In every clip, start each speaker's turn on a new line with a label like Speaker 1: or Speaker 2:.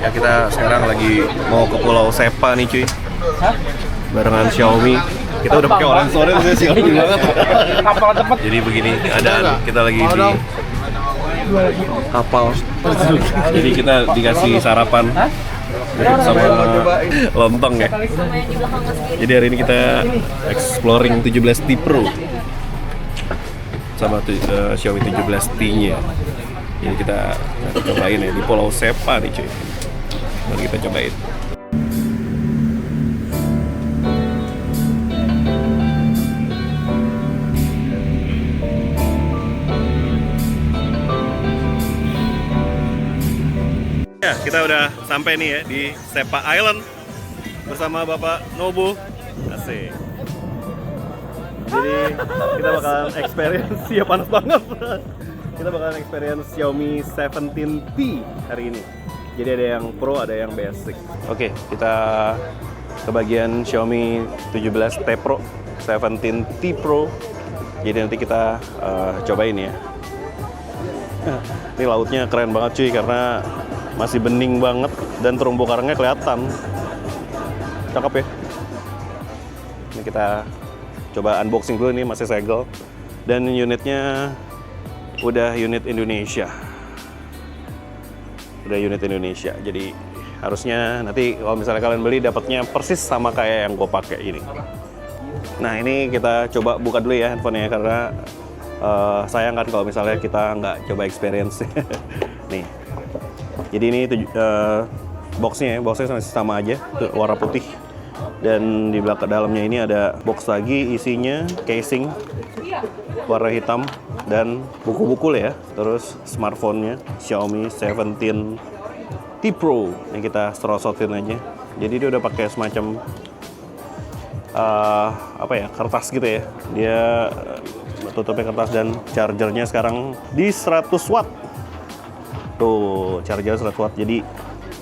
Speaker 1: Ya kita sekarang lagi mau ke Pulau Sepa nih cuy. Barengan Xiaomi. Kita udah pakai orange ya, Xiaomi banget. Jadi begini keadaan, kita lagi di kapal. Jadi kita dikasih sarapan sama lontong ya. Jadi hari ini kita exploring 17T Pro sama Xiaomi 17T-nya. Jadi kita cobain ya di Pulau Sepa nih cuy. Mari kita cobain. Ya, kita udah sampai nih ya di Sepa Island bersama Bapak Nobu. Asik. Jadi kita bakalan experience, ya panas banget. Kita bakalan experience Xiaomi 17T hari ini. Jadi ada yang Pro, ada yang basic. Oke, kita ke bagian Xiaomi 17T Pro, 17T Pro. Jadi nanti kita cobain ya. Ini lautnya keren banget cuy, karena masih bening banget dan terumbu karangnya kelihatan. Cakep ya. Ini kita coba unboxing dulu, nih masih segel. Dan unitnya udah unit Indonesia. Udah unit Indonesia. Jadi harusnya nanti kalau misalnya kalian beli dapatnya persis sama kayak yang gue pakai ini. Nah, ini kita coba buka dulu ya handphonenya, karena sayang kan kalau misalnya kita nggak coba experience. Nih. Jadi ini boxnya masih sama aja, warna putih. Dan di belakang dalamnya ini ada box lagi, isinya casing warna hitam dan buku-buku ya. Terus smartphone-nya Xiaomi 17T Pro. Ini kita serosotin aja. Jadi dia udah pakai semacam kertas gitu ya. Dia tutupnya kertas dan chargernya sekarang di 100 watt. Tuh, charger 100 watt. Jadi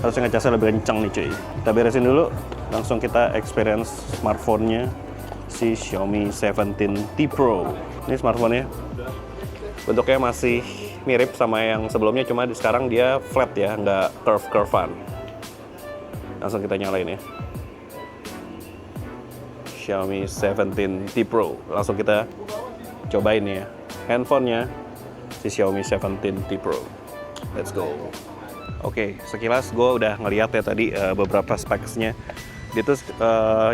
Speaker 1: harusnya ngecasnya lebih kencang nih cuy. Kita beresin dulu, langsung kita experience smartphone-nya si Xiaomi 17T Pro. Ini smartphone-nya. Bentuknya masih mirip sama yang sebelumnya, cuma sekarang dia flat ya, nggak curve-curvean. Langsung kita nyalain ya. Xiaomi 17T Pro. Langsung kita cobain ya handphonenya si Xiaomi 17T Pro. Let's go. Oke, sekilas gue udah ngeliat ya tadi beberapa specs-nya. Dia tuh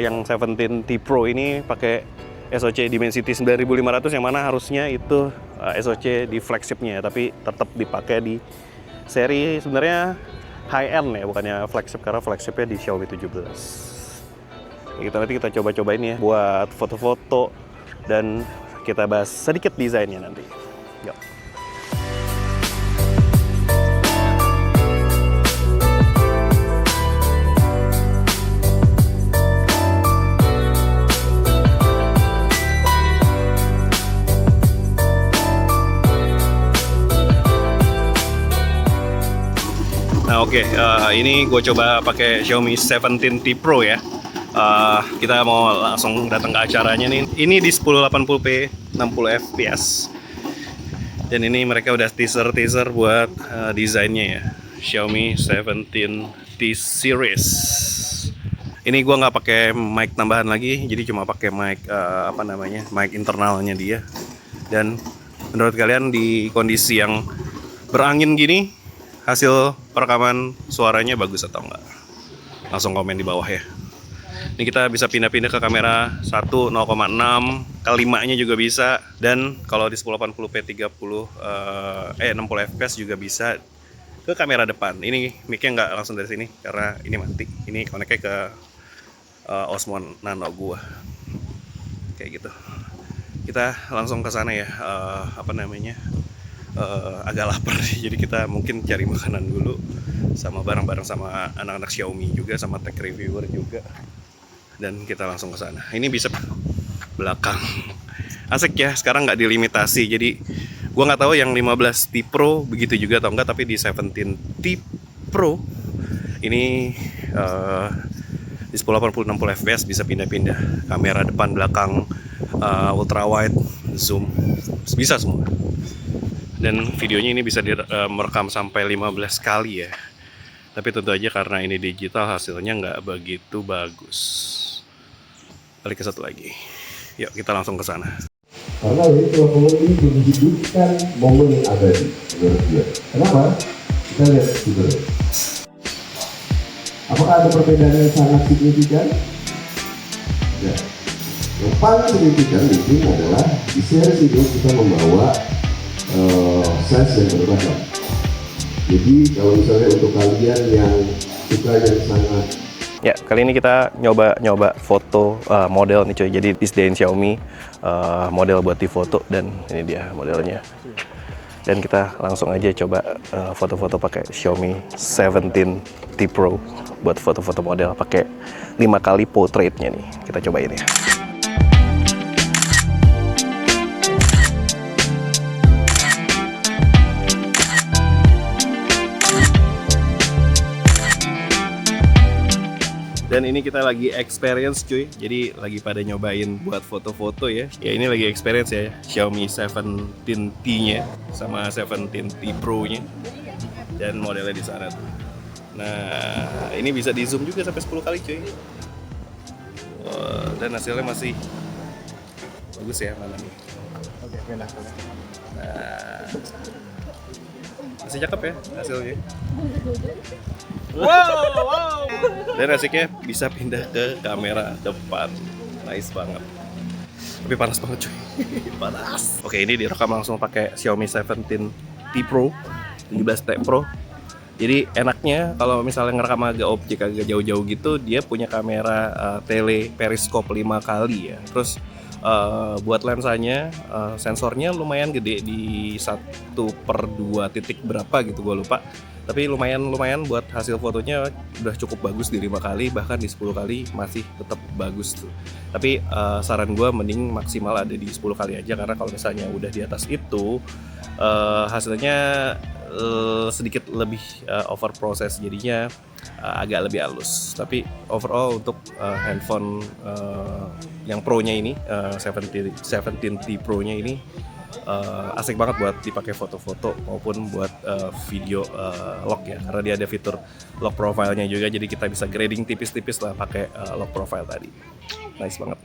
Speaker 1: yang 17T Pro ini pakai SoC Dimensity 9500, yang mana harusnya itu SoC di flagship-nya, tapi tetap dipakai di seri sebenarnya high-end ya, bukannya flagship, karena flagship-nya di Xiaomi 17. Nanti kita coba-cobain ya buat foto-foto, dan kita bahas sedikit desainnya nanti. Yuk. Nah oke, ini gue coba pakai Xiaomi 17T Pro ya. Kita mau langsung datang ke acaranya nih. Ini di 1080p 60 fps. Dan ini mereka udah teaser buat desainnya ya. Xiaomi 17T series. Ini gue nggak pakai mic tambahan lagi, jadi cuma pakai mic mic internalnya dia. Dan menurut kalian di kondisi yang berangin gini, hasil perekaman suaranya bagus atau enggak? Langsung komen di bawah ya. Ini kita bisa pindah-pindah ke kamera 1.0,6 ke 5-nya juga bisa. Dan kalau di 1080p 60 fps juga bisa ke kamera depan. Ini mic-nya nggak langsung dari sini karena ini mati. Ini connect-nya ke Osmo Nano gua. Kayak gitu. Kita langsung ke sana ya. Agak lapar sih, jadi kita mungkin cari makanan dulu sama bareng-bareng sama anak-anak Xiaomi juga, sama tech reviewer juga, dan kita langsung ke sana. Ini bisa belakang, asik ya. Sekarang nggak dilimitasi, jadi gua nggak tahu yang 15T Pro begitu juga atau enggak, tapi di 17T Pro ini di 1080 60 fps bisa pindah-pindah kamera depan, belakang, ultra wide, zoom, bisa semua. Dan videonya ini bisa merekam sampai 15 kali ya. Tapi tentu aja karena ini digital hasilnya nggak begitu bagus. Balik ke satu lagi. Yuk kita langsung ke sana.
Speaker 2: Karena itu ini menghidupkan momen yang abadi menurut dia. Kenapa? Kita lihat video. Apakah ada perbedaan yang sangat signifikan? Ya. Yang paling signifikan di sini adalah di series ini kita membawa size yang berbeda. Jadi kalau misalnya untuk kalian yang suka yang sangat
Speaker 1: Ya, kali ini kita nyoba foto model nih cuy. Jadi disediain Xiaomi model buat difoto dan ini dia modelnya. Dan kita langsung aja coba foto-foto pakai Xiaomi 17T Pro buat foto-foto model pakai 5 kali portraitnya nih. Kita cobain ya. Dan ini kita lagi experience cuy, jadi lagi pada nyobain buat foto-foto ya. Ya ini lagi experience ya, Xiaomi 17T nya sama 17T Pro nya. Dan modelnya di sana tuh. Nah ini bisa di zoom juga sampai 10 kali cuy. Dan hasilnya masih bagus ya, mana nih.
Speaker 3: Oke, enak.
Speaker 1: Nah, masih cakep ya hasilnya.
Speaker 3: Wow.
Speaker 1: Dan asiknya bisa pindah ke kamera depan. Nice banget. Tapi panas banget cuy. Panas. Oke, ini direkam langsung pakai Xiaomi 17T Pro 17T Pro. Jadi enaknya kalau misalnya ngerekam agak objek agak jauh-jauh gitu, dia punya kamera tele periskop 5 kali ya. Terus buat lensanya, sensornya lumayan gede di 1/2 titik berapa gitu, gue lupa. Tapi lumayan buat hasil fotonya udah cukup bagus di 5 kali, bahkan di 10 kali masih tetap bagus tuh. Tapi saran gue mending maksimal ada di 10 kali aja, karena kalau misalnya udah di atas itu hasilnya sedikit lebih over proses, jadinya agak lebih halus. Tapi overall untuk handphone yang Pro-nya ini, 17T Pro-nya ini asik banget buat dipakai foto-foto maupun buat video lock ya, karena dia ada fitur lock profile-nya juga, jadi kita bisa grading tipis-tipis lah pakai lock profile tadi. Nice banget.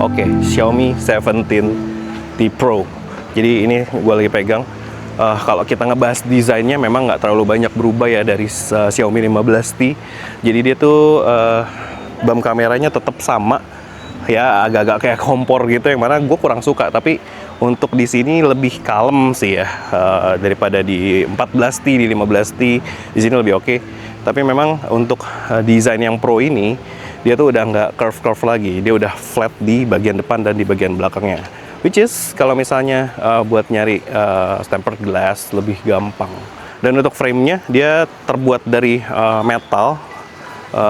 Speaker 1: Oke, Xiaomi 17T Pro. Jadi ini gue lagi pegang. Kalau kita ngebahas desainnya memang nggak terlalu banyak berubah ya dari Xiaomi 15T. Jadi dia tuh BAM kameranya tetap sama. Ya agak-agak kayak kompor gitu, yang mana gue kurang suka. Tapi untuk di sini lebih kalem sih ya, daripada di 14T, di 15T. Di sini lebih oke. Tapi memang untuk desain yang Pro ini, dia tuh udah nggak curve lagi, dia udah flat di bagian depan dan di bagian belakangnya. Which is kalau misalnya buat nyari tempered glass lebih gampang. Dan untuk frame-nya dia terbuat dari metal,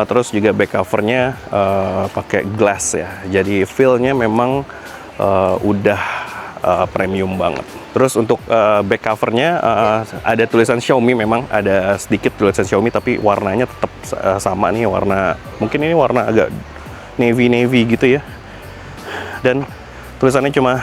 Speaker 1: terus juga back covernya pakai glass ya. Jadi feel-nya memang udah premium banget. Terus untuk back covernya ada tulisan Xiaomi, memang ada sedikit tulisan Xiaomi, tapi warnanya tetap sama nih, warna mungkin ini warna agak navy gitu ya. Dan tulisannya cuma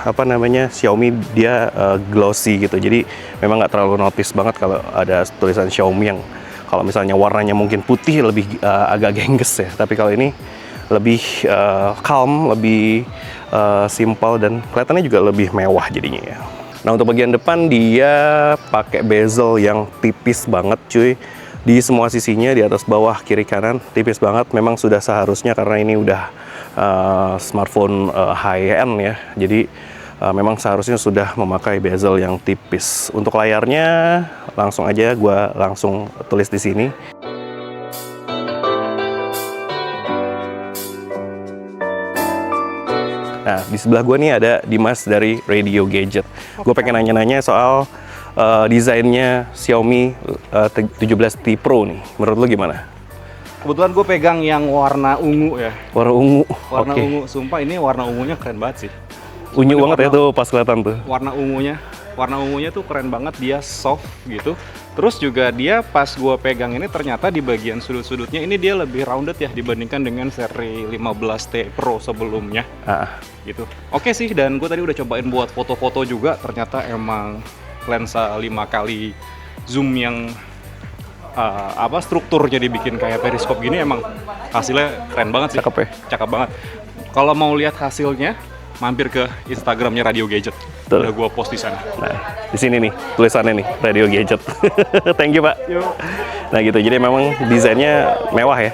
Speaker 1: apa namanya, Xiaomi, dia glossy gitu. Jadi memang nggak terlalu notice banget kalau ada tulisan Xiaomi yang kalau misalnya warnanya mungkin putih lebih agak gengges ya. Tapi kalau ini lebih calm, lebih simple, dan kelihatannya juga lebih mewah jadinya ya. Nah, untuk bagian depan dia pakai bezel yang tipis banget cuy. Di semua sisinya, di atas, bawah, kiri, kanan, tipis banget. Memang sudah seharusnya karena ini udah smartphone high-end ya. Jadi memang seharusnya sudah memakai bezel yang tipis. Untuk layarnya langsung aja gua langsung tulis di sini. Nah, di sebelah gue nih ada Dimas dari Radio Gadget. Gue pengen nanya-nanya soal desainnya Xiaomi 17T Pro nih. Menurut lo gimana?
Speaker 3: Kebetulan gue pegang yang warna ungu ya.
Speaker 1: Warna ungu.
Speaker 3: Warna
Speaker 1: Oke.
Speaker 3: ungu, sumpah ini warna ungunya keren banget sih.
Speaker 1: Unyu
Speaker 3: Ini
Speaker 1: banget ya
Speaker 3: warna-
Speaker 1: tuh pas kelihatan tuh.
Speaker 3: Warna ungunya tuh keren banget, dia soft gitu. Terus juga dia pas gue pegang ini ternyata di bagian sudut-sudutnya ini dia lebih rounded ya dibandingkan dengan seri 15T Pro sebelumnya.
Speaker 1: Ah,
Speaker 3: Gitu. Oke sih, dan gue tadi udah cobain buat foto-foto juga, ternyata emang lensa 5 kali zoom yang strukturnya dibikin kayak periskop gini, emang hasilnya keren banget sih.
Speaker 1: cakep ya.
Speaker 3: Cakep banget. Kalau mau lihat hasilnya, mampir ke Instagramnya Radio Gadget.
Speaker 1: Betul.
Speaker 3: Udah gue post di sana.
Speaker 1: Nah, di sini nih tulisannya nih, Radio Gadget. Thank you, Pak. Nah gitu, jadi memang desainnya mewah ya.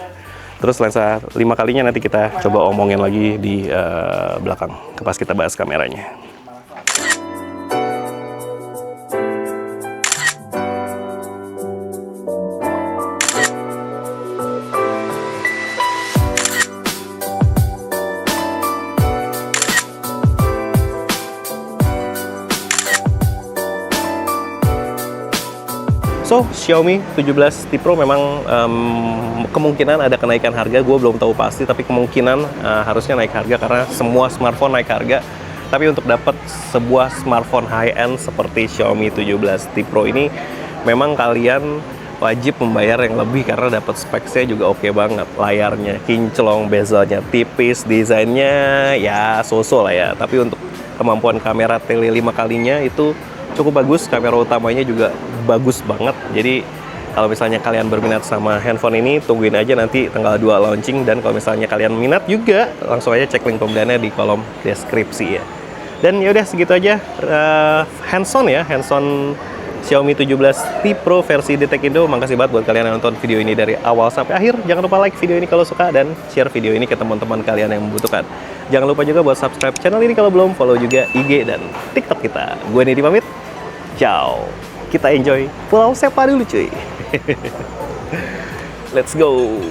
Speaker 1: Terus lensa 5 kalinya nanti kita coba omongin lagi di belakang, pas kita bahas kameranya. So, Xiaomi 17T Pro memang kemungkinan ada kenaikan harga. Gue belum tahu pasti, tapi kemungkinan harusnya naik harga karena semua smartphone naik harga. Tapi untuk dapat sebuah smartphone high-end seperti Xiaomi 17T Pro ini, memang kalian wajib membayar yang lebih karena dapat speknya juga oke banget. Layarnya kinclong, bezelnya tipis, desainnya ya so-so lah ya. Tapi untuk kemampuan kamera tele 5 kalinya itu cukup bagus, kamera utamanya juga bagus banget. Jadi kalau misalnya kalian berminat sama handphone ini, tungguin aja nanti tanggal 2 launching. Dan kalau misalnya kalian minat juga, langsung aja cek link pembeliannya di kolom deskripsi ya. Dan yaudah segitu aja hands-on ya, hands-on Xiaomi 17T Pro versi Detek Indo. Makasih banget buat kalian yang nonton video ini dari awal sampai akhir. Jangan lupa like video ini kalau suka dan share video ini ke teman-teman kalian yang membutuhkan. Jangan lupa juga buat subscribe channel ini kalau belum, follow juga IG dan TikTok kita. Gue Nedi pamit. Ciao. Kita enjoy Pulau Sepa dulu cuy. Let's go.